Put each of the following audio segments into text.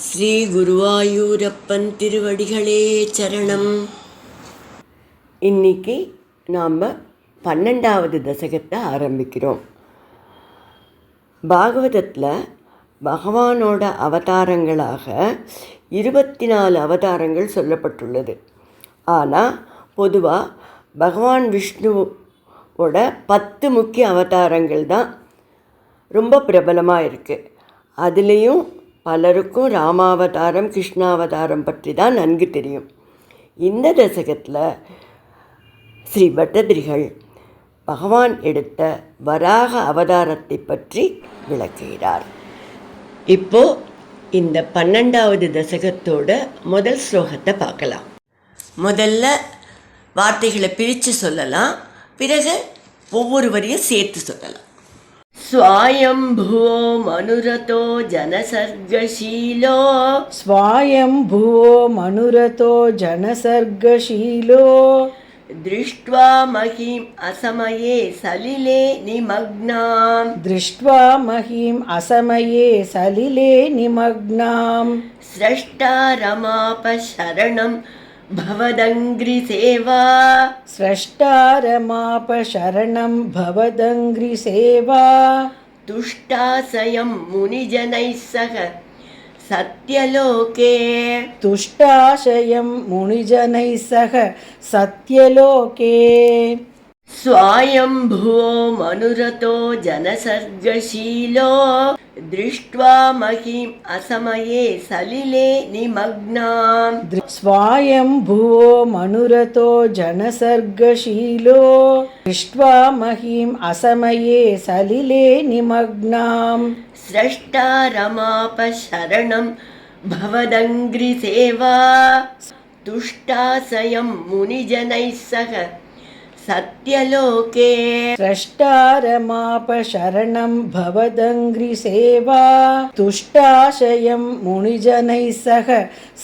ஸ்ரீ குருவாயூரப்பன் திருவடிகளே சரணம். இன்னைக்கு நாம் 12வது தசகத்தை ஆரம்பிக்கிறோம். பாகவதத்தில் பகவானோட அவதாரங்களாக 24 அவதாரங்கள் சொல்லப்பட்டுள்ளது. ஆனால் பொதுவாக பகவான் விஷ்ணுவோட 10 முக்கிய அவதாரங்கள் தான் ரொம்ப பிரபலமாக இருக்குது. அதுலேயும் பலருக்கும் ராமாவதாரம் கிருஷ்ணாவதாரம் பற்றி தான் நன்கு தெரியும். இந்த தசகத்தில் ஸ்ரீ பட்டதிரிகள் பகவான் எடுத்த வராக அவதாரத்தை பற்றி விளக்குகிறார். இப்போது இந்த 12வது தசகத்தோட முதல் ஸ்லோகத்தை பார்க்கலாம். முதல்ல வார்த்தைகளை பிரித்து சொல்லலாம், பிறகு ஒவ்வொரு வரியும் சேர்த்து சொல்லலாம். ஸ்வாயம்புவோ மனுரதோ ஜனசர்கசீலோ ஸ்வாயம்புவோ மனுரதோ ஜனசர்கசீலோ திருஷ்ட்வா மஹீம் அசமயே சலிலே நிமக்னாம் திருஷ்ட்வா மஹீம் அசமயே சலிலே நிமக்னாம் ஸ்ரஷ்டா ரமாப சரணம் பவதங்கிரி சேவா ஸ்ரஷ்டாரமாப சரணம் பவதங்கிரி சேவா துஷ்டாசயம் முனிஜனை சக சத்யலோகே துஷ்டாசயம் முனிஜனை சக சத்யலோகே ஸ்வாயம்புவோ மனுரதோ ஜனசர்கசீலோ திருஷ்ட்வா மஹீம் அசமயே சலிலே நிமக்னாம் ஸ்வாயம்புவோ மனுரதோ ஜனசர்கசீலோ திருஷ்ட்வா மஹீம் அசமயே சலிலே நிமக்னாம் ஸ்ரஷ்டா ரமாப சரணம் பவதங்கிரி சேவா துஷ்டாசயம் முனிஜனை சக சத்யலோகே ஸ்ரஷ்டாரமாப சரணம் பவதங்கிரி சேவா துஷ்டாசயம் முனிஜனை சக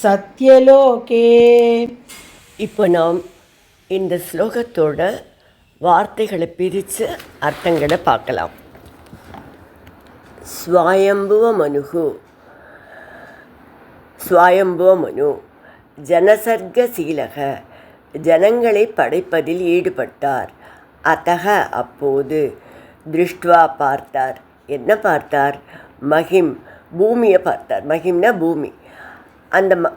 சத்யலோகே. இப்போ நாம் இந்த ஸ்லோகத்தோட வார்த்தைகளை பிரித்து அர்த்தங்களை பார்க்கலாம். ஸ்வாயம்புவ மனுகு, ஸ்வாயம்புவ மனு ஜனசர்கசீலக, ஜனங்களை படைப்பதில் ஈடுபட்டார். அத்தக, அப்போது திருஷ்டுவா பார்த்தார். என்ன பார்த்தார்? மகிம், பூமியை பார்த்தார். மகிம்னா பூமி.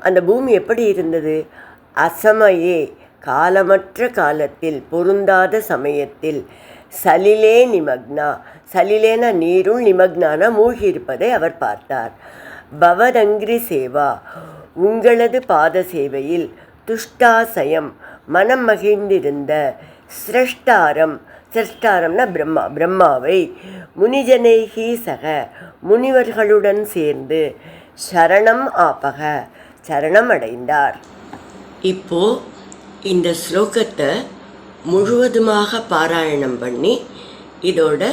அந்த பூமி எப்படி இருந்தது? அசமயே, காலமற்ற காலத்தில், பொருந்தாத சமயத்தில், சலிலே நிமக்னா, சலிலேன நீருள், நிமக்னான மூழ்கி இருப்பதை அவர் பார்த்தார். பவதங்கிரி சேவா, உங்களது பாத சேவையில், துஷ்டாசயம் மனம் மகிழ்ந்திருந்த, ஸ்ரஷ்டாரம், ஸ்ரஷ்டாரம்னா பிரம்மா, பிரம்மாவை, முனிஜனைகி சக, முனிவர்களுடன் சேர்ந்து, சரணம் ஆபக, சரணம் அடைந்தார். இப்போ இந்த ஸ்லோகத்தை முழுவதுமாக பாராயணம் பண்ணி இதோட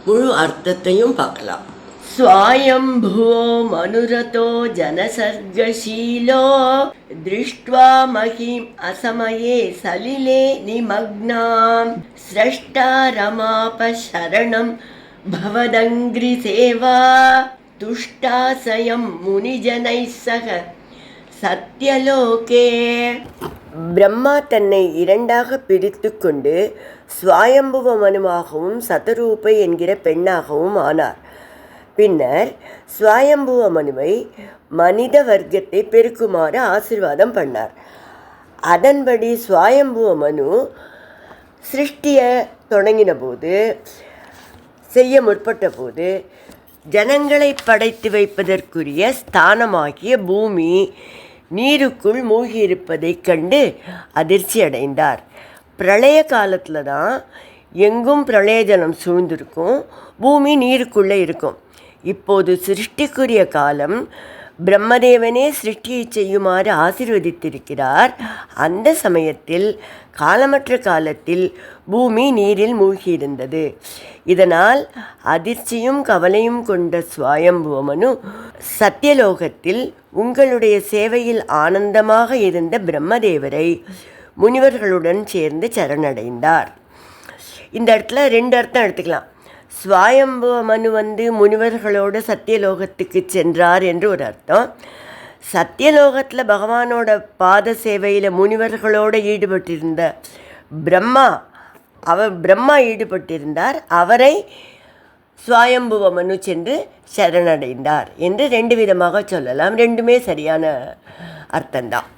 முழு அர்த்தத்தையும் பார்க்கலாம். ஸ்வாயம்புவோ மனுரதோ ஜனசர்கசீலோ திருஷ்ட்வா மஹீம் அசமயே சலிலே நிமக்னாம் ஸ்ரஷ்டா ரமாப சரணம் பவதங்கிரி சேவா துஷ்டாசயம் முனிஜனை சக சத்யலோகே. பிரம்மா தன்னை இரண்டாக பிரித்து கொண்டு ஸ்வாயம்புவ மனுவாகவும் சதரூபை என்கிற பெண்ணாகவும் ஆனார். பின்னர் ஸ்வயம்புவ மனுவை மனித வர்க்கத்தை பெருக்குமாறு ஆசீர்வாதம் பண்ணார். அதன்படி ஸ்வயம்புவ மனு சிருஷ்டியை தொடங்கின போது, செய்ய முற்பட்ட போது, ஜனங்களை படைத்து வைப்பதற்குரிய ஸ்தானமாகிய பூமி நீருக்குள் மூழ்கியிருப்பதைக் கண்டு அதிர்ச்சி அடைந்தார். பிரளய காலத்தில் தான் எங்கும் பிரளய ஜலம் சூழ்ந்திருக்கும், பூமி நீருக்குள்ளே இருக்கும். இப்போது சிருஷ்டிக்குரிய காலம், பிரம்மதேவனே சிருஷ்டியை செய்யுமாறு ஆசீர்வதித்திருக்கிறார். அந்த சமயத்தில், காலமற்ற காலத்தில் பூமி நீரில் மூழ்கியிருந்தது. இதனால் அதிர்ச்சியும் கவலையும் கொண்ட ஸ்வயம்புவ மனு சத்தியலோகத்தில் உங்களுடைய சேவையில் ஆனந்தமாக இருந்த பிரம்மதேவரை முனிவர்களுடன் சேர்ந்து சரணடைந்தார். இந்த இடத்துல 2 அர்த்தம் எடுத்துக்கலாம். ஸ்வயம்புவ மனு முனிவர்களோடு சத்தியலோகத்துக்கு சென்றார் என்று ஒரு அர்த்தம். சத்தியலோகத்தில் பகவானோட பாத சேவையில் முனிவர்களோடு ஈடுபட்டிருந்த பிரம்மா ஈடுபட்டிருந்தார். அவரை ஸ்வயம்புவ மனு சென்று சரணடைந்தார் என்று 2 விதமாக சொல்லலாம். 2மே சரியான அர்த்தம்தான்.